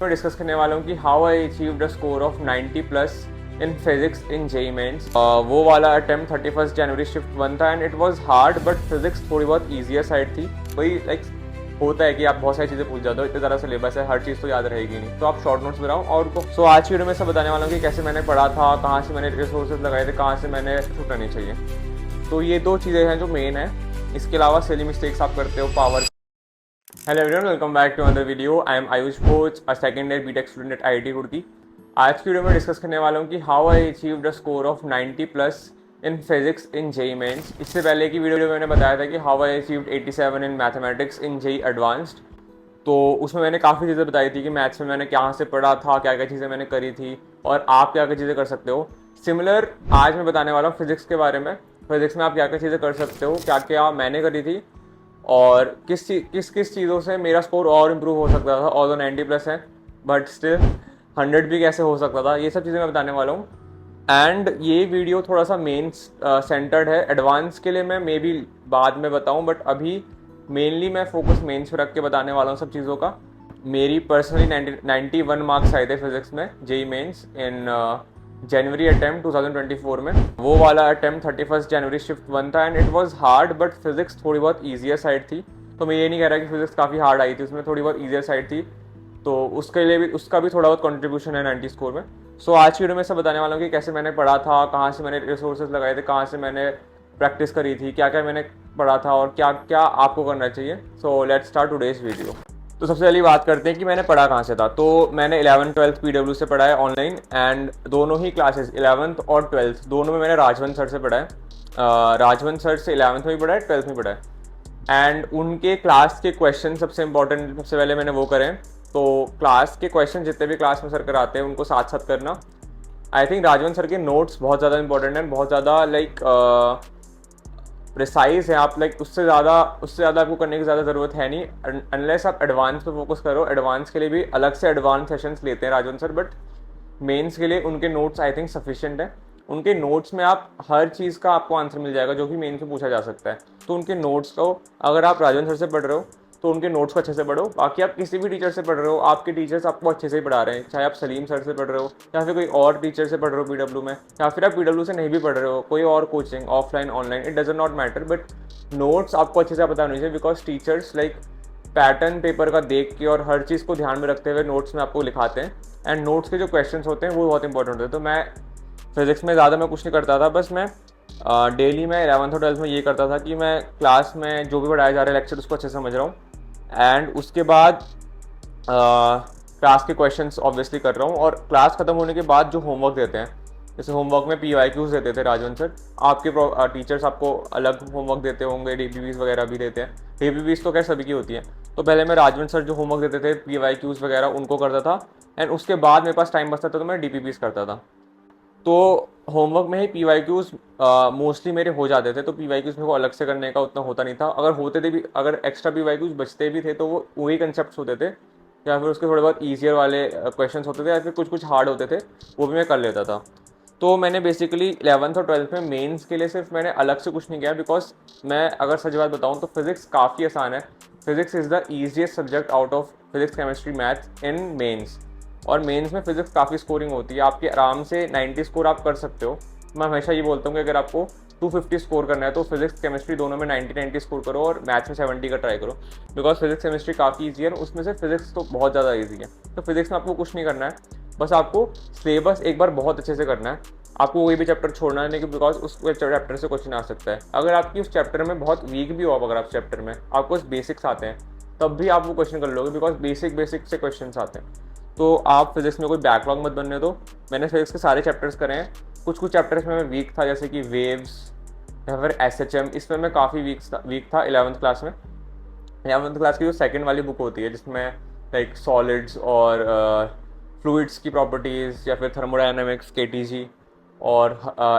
मैं डिस्कस करने वाला हूँ कि how I achieved a score of 90 plus in physics in JEE mains. वो वाला अटेम्प्ट 31 जनवरी शिफ्ट 1 था and it was hard, but physics थोड़ी बहुत ईजियर साइड थी। वही लाइक होता है कि आप बहुत सारी चीज़ें भूल जाते हो, इतने ज़्यादा सिलेबस है, हर चीज़ तो याद रहेगी नहीं, तो आप शॉर्ट नोट्स बनाओ और उनको। सो आज की वीडियो में सब बताने वाला हूँ कि कैसे मैंने पढ़ा था, कहाँ से मैंने रिसोर्सेज लगाए थे, कहाँ से मैंने छूटना नहीं चाहिए। तो ये दो चीज़ें हैं जो मेन है। इसके अलावा सिली मिस्टेक्स आप करते हो power. Hello everyone, welcome back to another video. I am Ayush Bhoj, a second year BTech student at IIT Roorkee. आज की वीडियो में डिस्कस करने वाला हूँ कि how I achieved a score of 90 plus in physics in JEE mains. इससे पहले की वीडियो में मैंने बताया था कि how I achieved 87 in mathematics in JEE advanced. तो उसमें मैंने काफ़ी चीज़ें बताई थी कि मैथ्स में मैंने कहाँ से पढ़ा था, क्या क्या चीज़ें मैंने करी थी और आप क्या क्या चीज़ें कर सकते हो। सिमिलर आज मैं बताने वाला हूँ फिजिक्स के बारे में। फिजिक्स में आप क्या क्या चीज़ें कर सकते हो, क्या क्या मैंने करी थी और किस चीज़ों से मेरा स्कोर और इम्प्रूव हो सकता था। ऑल 90 प्लस है बट स्टिल 100 भी कैसे हो सकता था, ये सब चीज़ें मैं बताने वाला हूँ। एंड ये वीडियो थोड़ा सा मेन सेंटर्ड है। एडवांस के लिए मैं मे बी बाद में बताऊँ, बट अभी मेनली मैं फोकस मेंस पे रख के बताने वाला हूँ सब चीज़ों का। मेरी पर्सनली 91 मार्क्स आए थे फिजिक्स में जेई मेंस इन जनवरी अटेम्प्ट 2024 में। वो वाला अटेम्प्ट 31 जनवरी शिफ्ट 1 था and it was hard, but physics थोड़ी बहुत ईजियर साइड थी। तो मैं ये नहीं कह रहा कि फिजिक्स काफ़ी हार्ड आई थी, उसमें थोड़ी बहुत ईजियर साइड थी, तो उसके लिए भी उसका भी थोड़ा बहुत कंट्रीब्यूशन है 90 स्कोर में। सो आज की वीडियो में सब बताने वाला हूँ कि कैसे मैंने पढ़ा था, कहाँ से मैंने रिसोर्सेज लगाए थे, कहाँ से मैंने प्रैक्टिस करी थी, क्या क्या मैंने पढ़ा था और क्या क्या आपको करना चाहिए। So let's start today's video. तो सबसे पहले बात करते हैं कि मैंने पढ़ा कहाँ से था। तो मैंने 11th-12th पीडब्ल्यू से पढ़ा है ऑनलाइन, एंड दोनों ही क्लासेस 11th और 12th दोनों में मैंने राजवंत सर से पढ़ा है। राजवंत सर से 11th में भी पढ़ा है, 12th में पढ़ा है। एंड उनके क्लास के क्वेश्चन सबसे इंपॉर्टेंट, सबसे पहले मैंने वो करें। तो क्लास के क्वेश्चन जितने भी क्लास में सर कराते हैं उनको साथ साथ करना। आई थिंक राजवंत सर के नोट्स बहुत ज़्यादा इंपॉर्टेंट हैं, बहुत ज़्यादा लाइक प्रिसाइज है। आप लाइक उससे ज़्यादा आपको करने की ज़्यादा ज़रूरत है नहीं, अनलेस आप एडवांस पे फोकस करो। एडवांस के लिए भी अलग से एडवांस सेशंस लेते हैं राजवंत सर, बट मेंस के लिए उनके नोट्स आई थिंक सफिशिएंट है। उनके नोट्स में आप हर चीज़ का आपको आंसर मिल जाएगा जो कि मेंस में पूछा जा सकता है। तो उनके नोट्स को अगर आप राजवंत सर से पढ़ रहे हो तो उनके नोट्स को अच्छे से पढ़ो। बाकी आप किसी भी टीचर से पढ़ रहे हो, आपके टीचर्स आपको अच्छे से ही पढ़ा रहे हैं, चाहे आप सलीम सर से पढ़ रहे हो या फिर कोई और टीचर से पढ़ रहे हो पीडब्ल्यू में, या फिर आप पीडब्ल्यू से नहीं भी पढ़ रहे हो, कोई और coaching offline online, it doesn't not matter, but notes आपको अच्छे से पता होनी चाहिए। Because teachers like pattern paper का देख के और हर चीज़ को ध्यान में रखते हुए नोट्स में आपको लिखाते हैं, एंड नोट्स के जो क्वेश्चंस होते हैं वो बहुत इंपॉर्टेंट होते हैं। तो मैं फिजिक्स में ज़्यादा मैं कुछ नहीं करता था, बस मैं डेली मैं 11th और 12th में ये करता था कि मैं क्लास में जो भी पढ़ाया जा रहा है लेक्चर उसको अच्छे से समझ रहा हूँ, एंड उसके बाद क्लास के क्वेश्चंस ऑब्वियसली कर रहा हूँ। और क्लास खत्म होने के बाद जो होमवर्क देते हैं, जैसे होमवर्क में PYQs देते थे राजवंत सर, आपके टीचर्स आपको अलग होमवर्क देते होंगे, DPPs वगैरह भी देते हैं। DPPs तो खैर सभी की होती है। तो पहले मैं राजवंत सर जो होमवर्क देते थे PYQs वगैरह उनको करता था, एंड उसके बाद मेरे पास टाइम बचता था तो मैं DPPs करता था। तो होमवर्क में ही PYQs मोस्टली मेरे हो जाते थे, तो PYQs मेरे को अलग से करने का उतना होता नहीं था। अगर होते थे भी, अगर एक्स्ट्रा PYQs बचते भी थे तो वो वही कंसेप्ट होते थे, या फिर उसके थोड़े बहुत ईजियर वाले क्वेश्चंस होते थे, या फिर कुछ कुछ हार्ड होते थे, वो भी मैं कर लेता था। तो मैंने बेसिकली 11th और 12th में मेंस के लिए सिर्फ मैंने अलग से कुछ नहीं किया, बिकॉज मैं अगर सच बात बताऊँ तो फिजिक्स काफ़ी आसान है। Physics is the easiest subject out of physics, chemistry, maths in mains. और मेंस में फिजिक्स काफ़ी स्कोरिंग होती है, आपके आराम से 90 स्कोर आप कर सकते हो। मैं हमेशा ये बोलता हूँ कि अगर आपको 250 स्कोर करना है तो फिजिक्स केमिस्ट्री दोनों में 90 स्कोर करो और मैथ्स में 70 का ट्राई करो। बिकॉज फिजिक्स केमिस्ट्री काफ़ी ईजी है, उसमें से फिजिक्स तो बहुत ज़्यादा ईजी है। तो फिजिक्स में आपको कुछ नहीं करना है, बस आपको सिलेबस एक बार बहुत अच्छे से करना है। आपको कोई भी चैप्टर छोड़ना नहीं, बिकॉज उस चैप्टर से क्वेश्चन आ सकता है। अगर आपकी उस चैप्टर में बहुत वीक भी हो, अगर आप चैप्टर में आपको बेसिक्स आते हैं तब भी आप वो क्वेश्चन कर लोगे, बिकॉज बेसिक से क्वेश्चन आते हैं। तो आप फिजिक्स में कोई बैकलॉग मत बनने दो। मैंने फिजिक्स के सारे चैप्टर्स करे हैं। कुछ चैप्टर्स में मैं वीक था, जैसे कि वेव्स या फिर SHM, इसमें मैं काफ़ी वीक था 11th क्लास में। 11th क्लास की जो सेकंड वाली बुक होती है जिसमें लाइक सॉलिड्स और फ्लूइड्स की प्रॉपर्टीज़, या फिर थर्मोडायनामिक्स, KTG और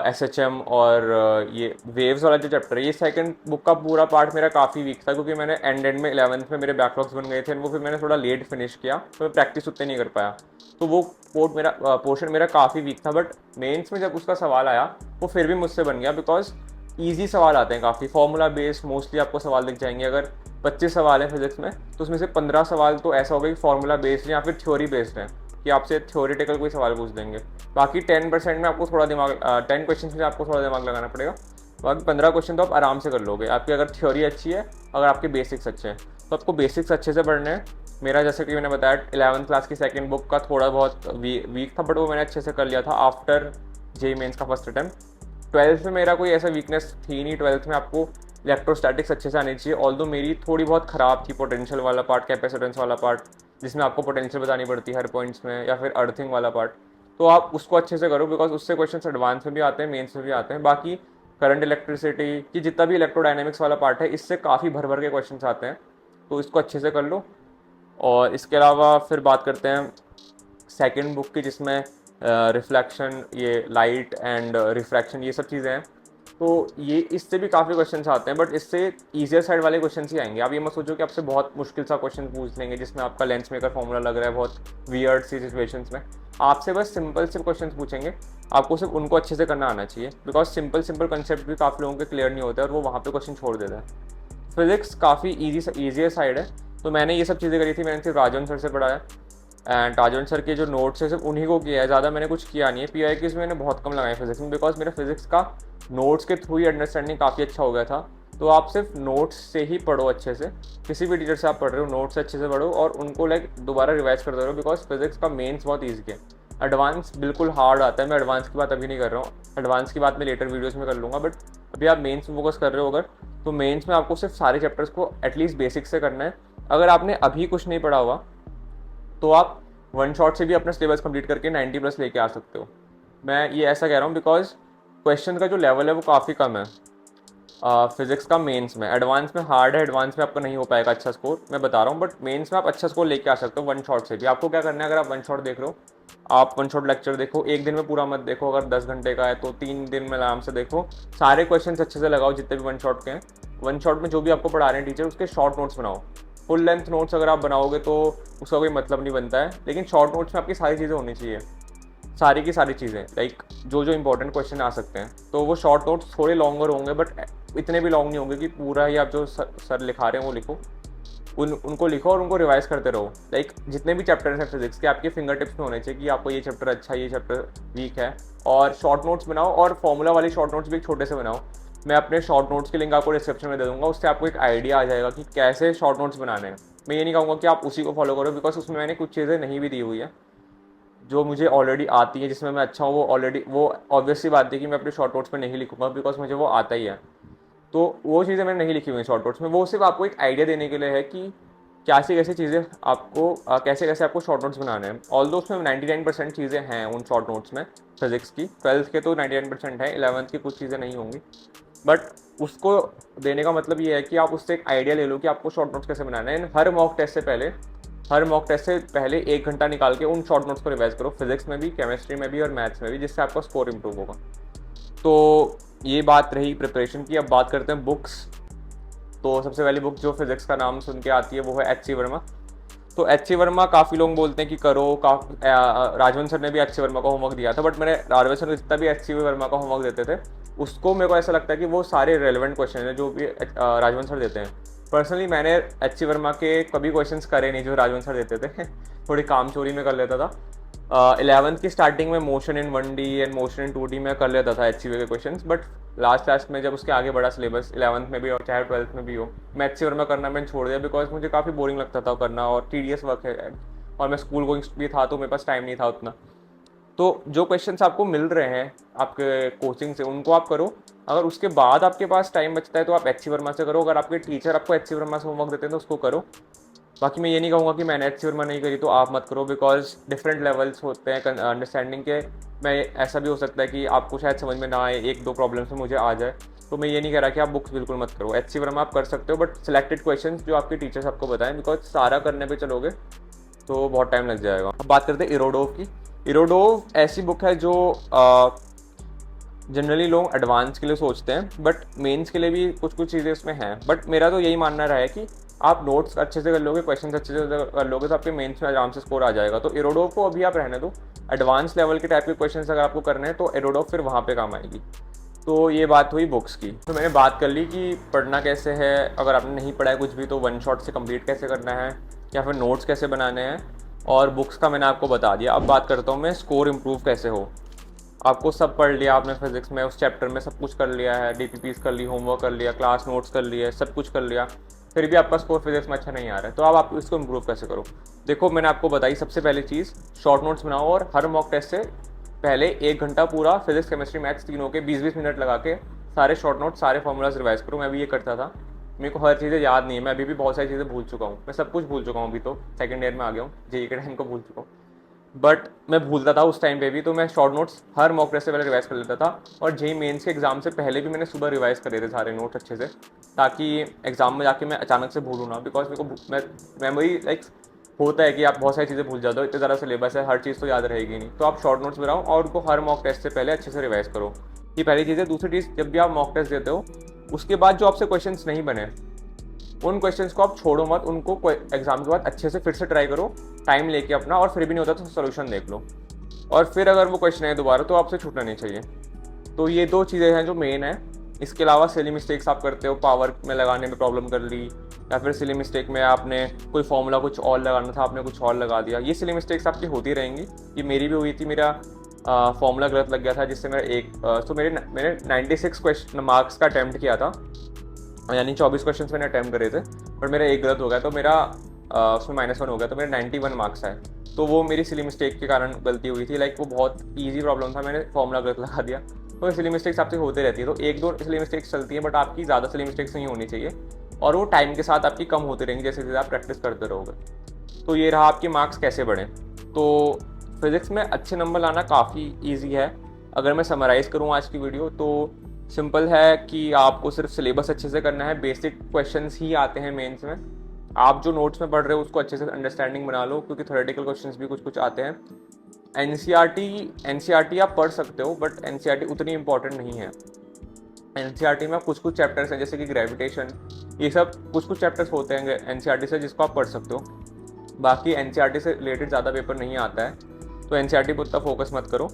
SHM और ये वेव्स वाला जो चैप्टर है, ये सेकंड बुक का पूरा पार्ट मेरा काफ़ी वीक था, क्योंकि मैंने एंड में 11th में मेरे बैकलॉग्स बन गए थे, वो फिर मैंने थोड़ा लेट फिनिश किया, तो मैं प्रैक्टिस उतने नहीं कर पाया। तो वो पोर्शन मेरा काफ़ी वीक था। बट मेंस में जब उसका सवाल आया वो फिर भी मुझसे बन गया, बिकॉज ईजी सवाल आते हैं, काफ़ी फॉर्मूला बेस्ड मोस्टली आपको सवाल दिख जाएंगे। अगर 25 सवाल हैं फिजिक्स में, तो उसमें से 15 सवाल तो ऐसा होगा कि फॉर्मूला बेस्ड है या फिर थ्योरी बेस्ड है, कि आपसे थ्योरेटिकल कोई सवाल पूछ देंगे। बाकी 10% में आपको थोड़ा दिमाग 10 क्वेश्चन में आपको थोड़ा दिमाग लगाना पड़ेगा। बाकी 15 क्वेश्चन तो आप आराम से कर लोगे, आपकी अगर थ्योरी अच्छी है, अगर आपके बेसिक्स अच्छे हैं। तो आपको बेसिक्स अच्छे से पढ़ने हैं। मेरा जैसे कि मैंने बताया 11th क्लास की सेकंड बुक का थोड़ा बहुत वीक था, बट वो मैंने अच्छे से कर लिया था आफ्टर जेईई मेंस का फर्स्ट अटैम्प्ट। 12th में मेरा कोई ऐसा वीकनेस थी नहीं। 12th में आपको इलेक्ट्रोस्टैटिक्स अच्छे से आनी चाहिए, ऑल्दो मेरी थोड़ी बहुत ख़राब थी पोटेंशियल वाला पार्ट, कैपेसिटेंस वाला पार्ट, जिसमें आपको पोटेंशियल बतानी पड़ती है हर पॉइंट्स में, या फिर अर्थिंग वाला पार्ट। तो आप उसको अच्छे से करो, बिकॉज उससे क्वेश्चन एडवांस में भी आते हैं, मेन्स में भी आते हैं। बाकी करंट इलेक्ट्रिसिटी की जितना भी इलेक्ट्रोडायनेमिक्स वाला पार्ट है, इससे काफ़ी भर भर के क्वेश्चन आते हैं, तो इसको अच्छे से कर लो। और इसके अलावा फिर बात करते हैं सेकंड बुक की, जिसमें रिफ्लेक्शन, ये लाइट एंड रिफ्रैक्शन, ये सब चीज़ें हैं। तो ये इससे भी काफ़ी क्वेश्चंस आते हैं, बट इससे ईजियर साइड वाले क्वेश्चन ही आएंगे। आप ये मत सोचो कि आपसे बहुत मुश्किल सा क्वेश्चन पूछ लेंगे जिसमें आपका लेंस मेकर फॉर्मूला लग रहा है बहुत वियर्ड सी सिचुएशंस में। आपसे बस सिंपल से क्वेश्चन पूछेंगे, आपको सिर्फ उनको अच्छे से करना आना चाहिए, बिकॉज सिंपल कंसेप्ट भी काफ़ी लोगों के क्लियर नहीं होते और वो वहाँ पे क्वेश्चन छोड़ देते हैं। फिजिक्स काफ़ी ईजियर साइड है, तो मैंने ये सब चीज़ें करी थी। मैंने सिर्फ राजवन सर से पढ़ा है, एंड राजवन सर के जो नोट्स है सिर्फ उन्हीं को किया है, ज़्यादा मैंने कुछ किया नहीं है। PIQs मैंने बहुत कम लगाए फिजिक्स में, बिकॉज मेरा फिजिक्स का नोट्स के थ्रू ही अंडरस्टैंडिंग काफ़ी अच्छा हो गया था। तो आप सिर्फ नोट्स से ही पढ़ो अच्छे से, किसी भी टीचर से आप पढ़ रहे हो नोट्स अच्छे से पढ़ो और उनको दोबारा रिवाइज करते रहो, बिकॉज फिजिक्स का मेन्स बहुत ईजी है। एडवांस बिल्कुल हार्ड आता है, मैं एडवांस की बात अभी नहीं कर रहा हूँ, एडवांस की बात मैं लेटर वीडियोज़ में कर लूँगा। बट अभी आप मेन्स में फोकस कर रहे हो अगर, तो मेन्स में आपको सिर्फ सारे चैप्टर्स को एटलीस्ट बेसिक से करना है। अगर आपने अभी कुछ नहीं पढ़ा हुआ तो आप वन शॉट से भी अपना सिलेबस कंप्लीट करके 90+ लेके आ सकते हो। मैं ये ऐसा कह रहा हूँ बिकॉज क्वेश्चन का जो लेवल है वो काफ़ी कम है फिजिक्स का मेंस में। एडवांस में हार्ड है, एडवांस में आपका नहीं हो पाएगा अच्छा स्कोर, मैं बता रहा हूँ। बट मेंस में आप अच्छा स्कोर लेके आ सकते हो वन शॉट से भी। आपको क्या करना है, अगर आप वन शॉट देख रहे हो, आप वन शॉट लेक्चर देखो, एक दिन में पूरा मत देखो। अगर 10 घंटे का है तो 3 दिन में आराम से देखो, सारे क्वेश्चन अच्छे से लगाओ जितने भी वन शॉट के हैं। वन शॉट में जो भी आपको पढ़ा रहे हैं टीचर, उसके शॉर्ट नोट्स बनाओ। फुल लेंथ नोट्स अगर आप बनाओगे तो उसका कोई मतलब नहीं बनता है, लेकिन शॉर्ट नोट्स में आपकी सारी चीज़ें होनी चाहिए, सारी की सारी चीज़ें, लाइक जो जो इंपॉर्टेंट क्वेश्चन आ सकते हैं। तो वो शॉर्ट नोट्स थोड़े लॉन्गर होंगे, बट इतने भी लॉन्ग नहीं होंगे कि पूरा ही आप जो सर लिखा रहे हैं वो लिखो। उनको लिखो और उनको रिवाइज करते रहो। लाइक जितने भी चैप्टर्स हैं फिजिक्स के, आपके फिंगर टिप्स में होने चाहिए कि आपको ये चैप्टर अच्छा, ये चैप्टर वीक है। और शॉर्ट नोट्स बनाओ, और फॉर्मूला वाली शॉर्ट नोट्स भी एक छोटे से बनाओ। मैं अपने शॉर्ट नोट्स की लिंक आपको डिस्क्रिप्शन में दे दूंगा, उससे आपको एक आइडिया आ जाएगा कि कैसे शॉर्ट नोट्स बनाने हैं। मैं ये नहीं कहूँगा कि आप उसी को फॉलो करो, बिकॉज उसमें मैंने कुछ चीज़ें नहीं भी दी हुई है जो मुझे ऑलरेडी आती है, जिसमें मैं अच्छा हूँ। वो ऑब्वियसली बात है कि मैं अपने शॉर्ट नोट्स में नहीं लिखूंगा, बिकॉज मुझे वो आता ही है। तो वो चीज़ें मैंने नहीं लिखी हुई शॉर्ट नोट्स में, वो सिर्फ आपको एक आइडिया देने के लिए है कि कैसी चीज़ें आपको कैसे आपको शॉर्ट नोट्स बनाने हैं। ऑल्दो उसमें 99% चीज़ें हैं उन शॉर्ट नोट्स में फिजिक्स की। 12th के तो 99% है, 11th की कुछ चीज़ें नहीं होंगी, बट उसको देने का मतलब ये है कि आप उससे एक आइडिया ले लो कि आपको शॉर्ट नोट्स कैसे बनाना है। हर मॉक टेस्ट से पहले 1 घंटा निकाल के उन शॉर्ट नोट्स को रिवाइज करो, फिजिक्स में भी, केमिस्ट्री में भी और मैथ्स में भी, जिससे आपका स्कोर इंप्रूव होगा। तो ये बात रही प्रिपरेशन की। अब बात करते हैं बुक्स। तो सबसे पहली बुक जो फिजिक्स का नाम सुन के आती है वो है HC वर्मा। तो HC वर्मा काफ़ी लोग बोलते हैं कि करो, राजवन सर ने भी HC वर्मा का होमवर्क दिया था, बट मैंने राजवन सर जितना भी HC वर्मा का होमवर्क देते थे उसको मेरे को ऐसा लगता है कि वो सारे रेलेवेंट क्वेश्चन हैं जो भी राजवन सर देते हैं। पर्सनली मैंने HC वर्मा के कभी क्वेश्चंस करे नहीं जो राजवन सर देते थे थोड़ी काम चोरी में कर लेता था। 11th की स्टार्टिंग में motion in 1D and motion in 2D में कर लेता था HC के क्वेश्चंस, बट लास्ट में जब उसके आगे बड़ा सिलेबस 11th में भी और चाहे 12th में भी हो, मैं HC वर्मा करना मैंने छोड़ दिया, बिकॉज मुझे काफ़ी बोरिंग लगता था करना और टीडियस वर्क है, और मैं स्कूल गोइंग भी था तो मेरे पास टाइम नहीं था उतना। तो जो क्वेश्चंस आपको मिल रहे हैं आपके कोचिंग से उनको आप करो। अगर उसके बाद आपके पास टाइम बचता है तो आप HC वर्मा से करो। अगर आपके टीचर आपको HC वर्मा से होमवर्क देते हैं तो उसको करो। बाकी मैं ये नहीं कहूँगा कि मैंने HC वर्मा नहीं करी तो आप मत करो, बिकॉज डिफरेंट लेवल्स होते हैं अंडरस्टैंडिंग के। मैं ऐसा भी हो सकता है कि आपको शायद समझ में ना आए, 1-2 प्रॉब्लम्स में मुझे आ जाए। तो मैं ये नहीं कह रहा कि आप बुक्स बिल्कुल मत करो। HC वर्मा आप कर सकते हो, बट सिलेक्टेड क्वेश्चंस जो आपके टीचर्स आपको बताएं, बिकॉज सारा करने पे चलोगे तो बहुत टाइम लग जाएगा। अब बात करते हैं इरोडोव की। इरोडोव ऐसी बुक है जो जनरली लोग एडवांस के लिए सोचते हैं, बट मेंस के लिए भी कुछ चीज़ें इसमें हैं। बट मेरा तो यही मानना रहा है कि आप नोट्स अच्छे से कर लोगे, क्वेश्चंस अच्छे से कर लोगे तो आपके मेंस में आराम से स्कोर आ जाएगा। तो इरोडोव को अभी आप रहने दो। एडवांस लेवल के टाइप के क्वेश्चंस अगर आपको करने हैं तो इरोडोव फिर वहाँ पे काम आएगी। तो ये बात हुई बुक्स की। तो मैंने बात कर ली कि पढ़ना कैसे है, अगर आपने नहीं पढ़ा है कुछ भी तो वन शॉट से कंप्लीट कैसे करना है या फिर नोट्स कैसे बनाने हैं, और बुक्स का मैंने आपको बता दिया। अब बात करता हूँ मैं स्कोर इम्प्रूव कैसे हो। आपको सब पढ़ लिया आपने फिजिक्स में, उस चैप्टर में सब कुछ कर लिया है, डीपीपीस कर ली, होमवर्क कर लिया, क्लास नोट्स कर लिए, सब कुछ कर लिया, फिर भी आपका स्कोर फिजिक्स में अच्छा नहीं आ रहा है, तो अब आप इसको इम्प्रूव कैसे करो। देखो मैंने आपको बताई सबसे पहली चीज़, शॉर्ट नोट्स बनाओ और हर मॉक टेस्ट से पहले 1 घंटा पूरा फिजिक्स केमिस्ट्री मैथ्स तीनों के 20-20 मिनट लगा के सारे शॉर्ट नोट्स सारे फॉर्मूलाज रिवाइज करो। मैं भी ये करता था, मेरे को हर चीज़ें याद नहीं है, मैं अभी भी बहुत सारी चीज़ें भूल चुका हूँ, मैं सब कुछ भूल चुका हूँ, अभी तो सेकंड ईयर में आ गया हूँ, जेई के टाइम को भूल चुका हूँ, बट मैं भूलता था उस टाइम पे भी, तो मैं शॉर्ट नोट्स हर मॉक टेस्ट से पहले रिवाइज कर लेता था। और जेई मेंस के एग्जाम से पहले भी मैंने सुबह रिवाइज करे थे सारे नोट्स अच्छे से, ताकि एग्जाम में जाके मैं अचानक से भूलूँ ना, बिकॉज मेरे को मेमोरी लाइक होता है कि आप बहुत सारी चीज़ें भूल जाते हो, इतने ज़्यादा सिलेबस है, हर चीज़ तो याद रहेगी नहीं, तो आप शॉर्ट नोट्स बनाओ और उनको हर मॉक टेस्ट से पहले अच्छे से रिवाइज करो। ये पहली चीज़ है। दूसरी चीज़, जब भी आप मॉक टेस्ट देते हो उसके बाद जो आपसे क्वेश्चंस नहीं बने उन क्वेश्चंस को आप छोड़ो मत, उनको एग्जाम के बाद अच्छे से फिर से ट्राई करो टाइम लेके अपना, और फिर भी नहीं होता तो सोल्यूशन देख लो, और फिर अगर वो क्वेश्चन है दोबारा तो आपसे छूटना नहीं चाहिए। तो ये 2 चीज़ें हैं जो मेन है। इसके अलावा सिली मिस्टेक्स आप करते हो, पावर में लगाने में प्रॉब्लम कर ली, या फिर सिली मिस्टेक में आपने कोई फॉर्मूला कुछ और लगाना था आपने कुछ और लगा दिया, ये सिली मिस्टेक्स आपकी होती रहेंगी। ये मेरी भी हुई थी, मेरा फॉर्मूला गलत लग गया था जिससे मेरा तो मैंने 96 क्वेश्चन मार्क्स का अटैम्प्ट किया था, यानी 24 क्वेश्चन मैंने अटैम्प्ट करे थे, बट मेरा एक गलत हो गया, तो मेरा उसमें -1 हो गया, तो मेरे 91 मार्क्स आए। तो वो मेरी सिली मिस्टेक के कारण गलती हुई थी, लाइक वो बहुत ईजी प्रॉब्लम था, मैंने फॉर्मूला गलत लगा दिया। तो सिली मिस्टेक्स आपसे होते रहती है, तो 1-2 सिली मिस्टेक्स चलती है, बट आपकी ज़्यादा सिली मिस्टेक्स नहीं होनी चाहिए, और वो टाइम के साथ आपकी कम होती रहेंगी जैसे जैसे आप प्रैक्टिस करते रहोगे। तो ये रहा आपके मार्क्स कैसे बढ़ें। तो फिज़िक्स में अच्छे नंबर लाना काफ़ी ईजी है। अगर मैं समराइज़ करूँ आज की वीडियो तो सिंपल है कि आपको सिर्फ सिलेबस अच्छे से करना है, बेसिक क्वेश्चंस ही आते हैं मेंस में। आप जो नोट्स में पढ़ रहे हो उसको अच्छे से अंडरस्टैंडिंग बना लो, क्योंकि थ्योरेटिकल क्वेश्चंस भी कुछ कुछ आते हैं। एनसीईआरटी आप पढ़ सकते हो, बट एनसीईआरटी उतनी इंपॉर्टेंट नहीं है। एनसीईआरटी में कुछ कुछ चैप्टर्स हैं जैसे कि ग्रेविटेशन, ये सब कुछ कुछ चैप्टर्स होते हैं एनसीईआरटी से जिसको आप पढ़ सकते हो। बाकी एनसीईआरटी से रिलेटेड ज़्यादा पेपर नहीं आता है, तो एनसीईआरटी पर उतना फोकस मत करो।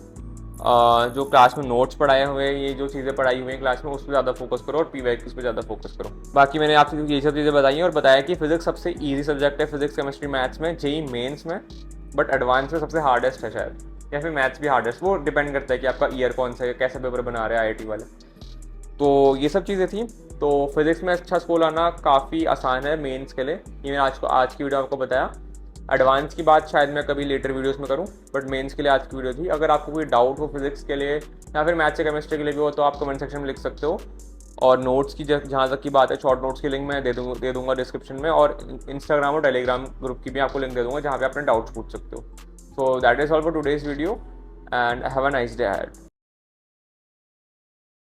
जो क्लास में नोट्स पढ़ाए हुए हैं, ये जो चीज़ें पढ़ाई हुई हैं क्लास में, उस पर ज़्यादा फोकस करो और पीवाईक्यूज़ पे ज़्यादा फोकस करो। बाकी मैंने आपसे ये सब चीज़ें बताई हैं और बताया कि फिजिक्स सबसे इजी सब्जेक्ट है फिजिक्स केमिस्ट्री मैथ्स में, जेई मेंस में, बट एडवांस में सबसे हार्डेस्ट है शायद, या फिर मैथ्स भी हार्डेस्ट, वो डिपेंड करता है कि आपका ईयर कौन सा है, कैसे पेपर बना रहे हैं आईआईटी वाले। तो ये सब चीज़ें थी। तो फिजिक्स में अच्छा स्कोर लाना काफ़ी आसान है मेंस के लिए, ये मैंने आज की वीडियो आपको बताया। एडवांस की बात शायद मैं कभी लेटर वीडियोस में करूं, बट मेंस के लिए आज की वीडियो थी। अगर आपको कोई डाउट हो फिजिक्स के लिए या फिर मैथ्स या केमिस्ट्री के लिए भी हो तो आप कमेंट सेक्शन में लिख सकते हो। और नोट्स की जहाँ तक की बात है, शॉर्ट नोट्स की लिंक मैं दे दूंगा डिस्क्रिप्शन में, और इंस्टाग्राम और टेलीग्राम ग्रुप की भी आपको लिंक दे दूंगा जहाँ पे अपने डाउट्स पूछ सकते हो। So that is all for today's video and have a nice day ahead.